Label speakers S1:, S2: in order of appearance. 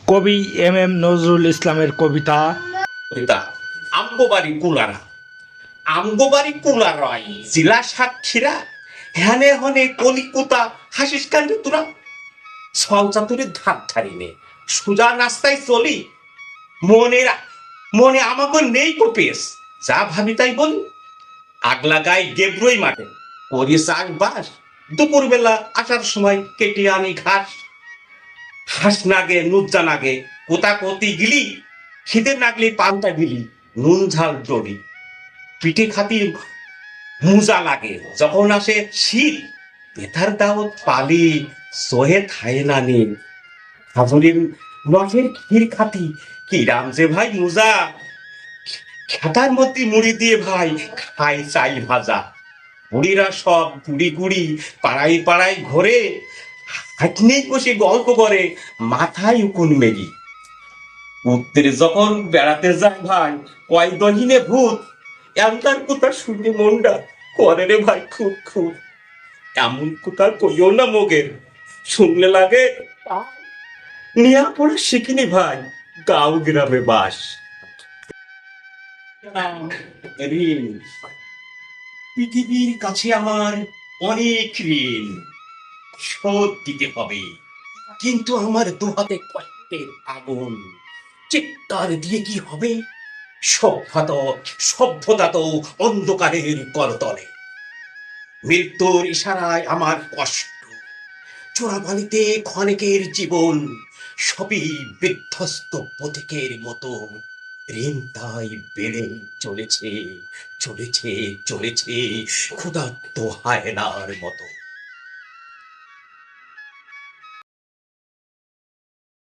S1: কবি এম নজরুল ইসলামের কবিতা।
S2: কবিতা আম্গবাড়ি কুলারা। আম্গবাড়ি কুলারাই জিলা সাক্ষীরা হ্যানে হনে কলিকুতা হাসিস কান্ডে তোরা সঞ্চাতুরের ধার ধারিনে সোজা নাস্তায় চলি মনের মনে আমাকে নেই কোপেস যা ভাবি তাই বলি আগলা গায়ে গেব্রই মাঠে করি চাষবাস দুপুরবেলা আসার সময় কেটে আনি ঘাস হাঁস নাগে নুজ্জা নাগে কোতা কতি গিলি খিদে নাগলি পান্তা গিলি নুন ঝাল জড়ি পিঠে খাতি মুজা লাগে যখন আসে শীত পেথার দাওত পালি সোহে থায় না নীল হাজুরির নখের ক্ষীর খাতি কি রাম যে ভাই মুজা খেতার মধ্যে মুড়ি দিয়ে ভাই খাই চাই ভাজা বুড়িরা সব গুড়ি গুড়ি পাড়ায় পাড়ায় ঘোরে হাঁটনেই বসে গল্প করে মাথায় উকুন মেরি উত্তরে যখন বেড়াতে যায় ভাই কয় দহিনে ভূত এমন কথা শুনে মনটা করে রে ভাই খুব খুব এমন কথা কইও না মগের শুনলে লাগে নিয়া পড়া শিখিনি ভাই গাঁও গ্রামে বাস ঋণ পৃথিবীর কাছে আমার অনেক ঋণ শোধ দিতে হবে কিন্তু আমার দুহাতে কষ্টের আগুন চিৎকার দিয়ে কি হবে সভ্যতা তো অন্ধকারের করতলে মৃত্যুর ইশারায় আমার কষ্ট চোরাবালিতে ক্ষণিকের জীবন সবই বিধ্বস্ত পথিকের মতো ঋণ তাই বেড়ে চলেছে চলেছে চলেছে ক্ষুধার্ত হায়নার মতো।